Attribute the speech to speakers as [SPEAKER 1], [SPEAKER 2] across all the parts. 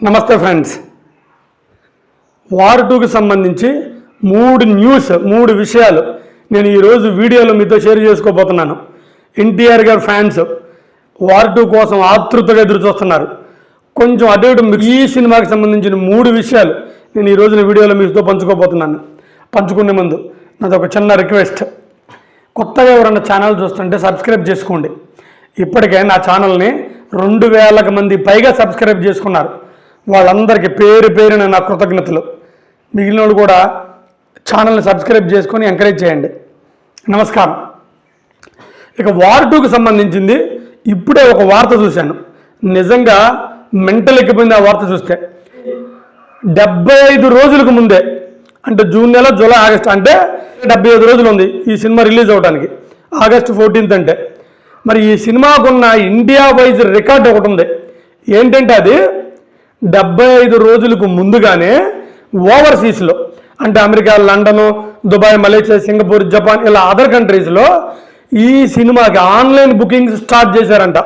[SPEAKER 1] నమస్తే friends. War 2కి సంబంధించి మూడు విషయాలు నేను ఈరోజు వీడియోలో మీతో షేర్ చేసుకోబోతున్నాను. ఎన్టీఆర్ గారు ఫ్యాన్స్ వార్ 2 కోసం ఆతృతగా ఎదురు చూస్తున్నారు. కొంచెం అటు ఈ సినిమాకి సంబంధించిన 3 విషయాలు నేను ఈరోజు వీడియోలో మీతో పంచుకోబోతున్నాను. పంచుకునే ముందు నాది ఒక చిన్న రిక్వెస్ట్. కొత్తగా ఎవరన్నా ఛానల్ చూస్తుంటే సబ్స్క్రైబ్ చేసుకోండి. ఇప్పటికే నా ఛానల్ని 2000 మంది పైగా సబ్స్క్రైబ్ చేసుకున్నారు. వాళ్ళందరికీ పేరు పేరున నా కృతజ్ఞతలు. మిగిలిన వాళ్ళు కూడా ఛానల్ని సబ్స్క్రైబ్ చేసుకొని ఎంకరేజ్ చేయండి. నమస్కారం. ఇక వార్ 2కి సంబంధించింది ఇప్పుడే ఒక వార్త చూశాను. నిజంగా మెంటల్ ఎక్కిపోయింది ఆ వార్త చూస్తే. 75 రోజులకు ముందే, అంటే జూన్ నెల, జూలై, ఆగస్టు, అంటే 75 రోజులు ఉంది ఈ సినిమా రిలీజ్ అవడానికి. ఆగస్టు 14 అంటే మరి ఈ సినిమాకున్న ఇండియా వైజ్ రికార్డ్ ఒకటి ఉంది. ఏంటంటే అది 75 రోజులకు ముందుగానే ఓవర్సీస్లో, అంటే America, London, Dubai, Malaysia, Singapore, Japan, ఇలా అదర్ కంట్రీస్లో ఈ సినిమాకి ఆన్లైన్ బుకింగ్స్ స్టార్ట్ చేశారంట.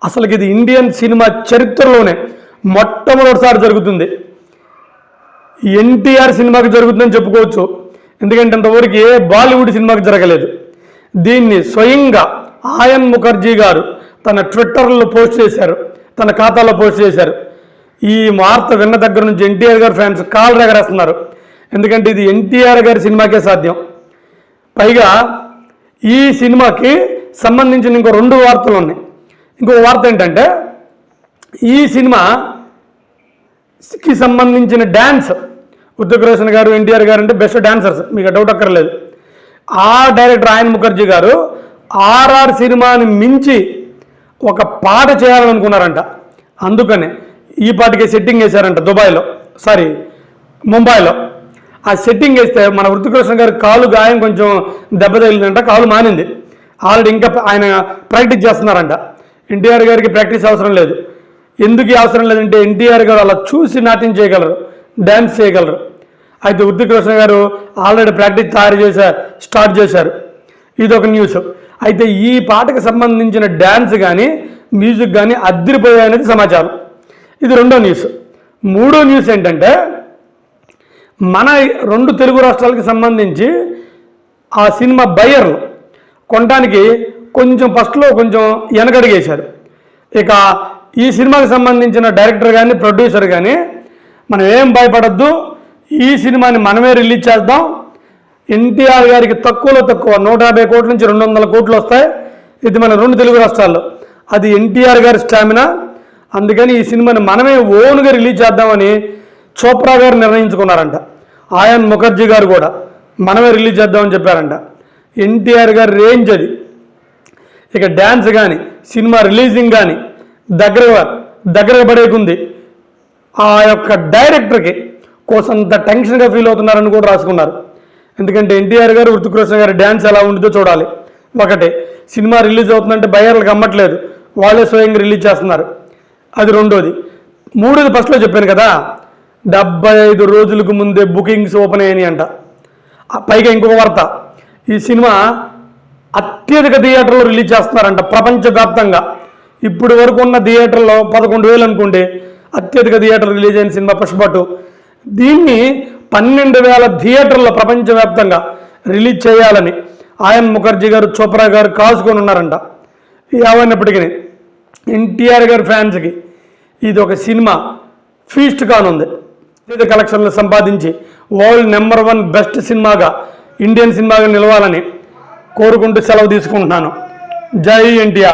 [SPEAKER 1] అసలుకి ఇది ఇండియన్ సినిమా చరిత్రలోనే మొట్టమొదటిసారి జరుగుతుంది. ఎన్టీఆర్ సినిమాకి జరుగుతుందని చెప్పుకోవచ్చు. ఎందుకంటే ఇంతవరకు ఏ బాలీవుడ్ సినిమాకి జరగలేదు. దీన్ని స్వయంగా ఆయన్ ముఖర్జీ గారు తన ట్విట్టర్లో పోస్ట్ చేశారు, తన ఖాతాలో పోస్ట్ చేశారు. ఈ వార్త విన్న దగ్గర నుంచి ఎన్టీఆర్ గారి ఫ్యాన్స్ కాళ్ళు ఎగరేస్తున్నారు. ఎందుకంటే ఇది ఎన్టీఆర్ గారి సినిమాకే సాధ్యం. పైగా ఈ సినిమాకి సంబంధించిన ఇంకో 2 వార్తలు ఉన్నాయి. ఇంకొక వార్త ఏంటంటే ఈ సినిమాకి సంబంధించిన డ్యాన్స్, హృతిక్ రోషన్ గారు, ఎన్టీఆర్ గారు అంటే బెస్ట్ డాన్సర్స్, మీకు డౌట్ అక్కర్లేదు. ఆ డైరెక్టర్ ఆయన్ ముఖర్జీ గారు ఆర్ఆర్ సినిమాని మించి ఒక పాట చేయాలనుకున్నారంట. అందుకనే ఈ పాటకి సెట్టింగ్ వేశారంట ముంబైలో. ఆ సెట్టింగ్ వేస్తే మన హృతిక్ రోషన్ గారి కాలు గాయం కొంచెం దెబ్బ తగిలిందంట, కాలు మానింది. ఆల్రెడీ ఇంకా ఆయన ప్రాక్టీస్ చేస్తున్నారంట. ఎన్టీఆర్ గారికి ప్రాక్టీస్ అవసరం లేదు. ఎందుకు అవసరం లేదంటే ఎన్టీఆర్ గారు అలా చూసి నాట్యం చేయగలరు, డ్యాన్స్ చేయగలరు. అయితే హృతిక్ రోషన్ గారు ఆల్రెడీ ప్రాక్టీస్ స్టార్ట్ చేశారు. ఇది ఒక న్యూస్. అయితే ఈ పాటకు సంబంధించిన డ్యాన్స్ కానీ మ్యూజిక్ కానీ అదిరిపోయాయనేది సమాచారం. ఇది 2వ న్యూస్. 3వ న్యూస్ ఏంటంటే మన 2 తెలుగు రాష్ట్రాలకు సంబంధించి ఆ సినిమా బయ్యర్లు కొనడానికి కొంచెం ఫస్ట్లో కొంచెం వెనకడిగేశారు. ఇక ఈ సినిమాకి సంబంధించిన డైరెక్టర్ కానీ ప్రొడ్యూసర్ కానీ మనం ఏం భయపడద్దు, ఈ సినిమాని మనమే రిలీజ్ చేద్దాం. ఎన్టీఆర్ గారికి తక్కువలో తక్కువ 150 కోట్ల నుంచి 200 కోట్లు వస్తాయి. ఇది మన 2 తెలుగు రాష్ట్రాల్లో. అది ఎన్టీఆర్ గారి స్టామినా. అందుకని ఈ సినిమాని మనమే ఓన్గా రిలీజ్ చేద్దామని చోప్రా గారు నిర్ణయించుకున్నారంట. ఆయన్ ముఖర్జీ గారు కూడా మనమే రిలీజ్ చేద్దామని చెప్పారంట. ఎన్టీఆర్ గారి రేంజ్ అది. ఇక డ్యాన్స్ కానీ సినిమా రిలీజింగ్ కానీ దగ్గర పడేకుంది. ఆ యొక్క డైరెక్టర్కి కోసంత టెన్షన్గా ఫీల్ అవుతున్నారని కూడా రాసుకున్నారు. ఎందుకంటే ఎన్టీఆర్ గారు, హృతిక్ రోషన్ గారి డ్యాన్స్ ఎలా ఉంటుందో చూడాలి. ఒకటి, సినిమా రిలీజ్ అవుతుందంటే బయ్యర్లకు అమ్మట్లేదు, వాళ్ళే స్వయంగా రిలీజ్ చేస్తున్నారు. అది 2వది. 3వది ఫస్ట్లో చెప్పాను కదా, 75 రోజులకు ముందే బుకింగ్స్ ఓపెన్ అయ్యాయి అంట. పైగా ఇంకొక వార్త, ఈ సినిమా అత్యధిక థియేటర్లో రిలీజ్ చేస్తున్నారంట ప్రపంచవ్యాప్తంగా. ఇప్పుడు వరకు ఉన్న థియేటర్లో 11,000 అనుకుంటే అత్యధిక థియేటర్ రిలీజ్ అయిన సినిమా పుష్ప 2. దీన్ని 12,000 థియేటర్లో ప్రపంచవ్యాప్తంగా రిలీజ్ చేయాలని ఆయన్ ముఖర్జీ గారు, చోప్రా గారు కాసుకొని ఉన్నారంట. ఏమైనప్పటికీ ఎన్టీఆర్ గారి ఫ్యాన్స్కి ఇది ఒక సినిమా ఫీస్ట్ కానుంది. ఇది కలెక్షన్లు సంపాదించి వరల్డ్ నెంబర్ 1 బెస్ట్ సినిమాగా, ఇండియన్ సినిమాగా నిలవాలని కోరుకుంటూ సెలవు తీసుకుంటున్నాను. జై ఎన్టీఆర్.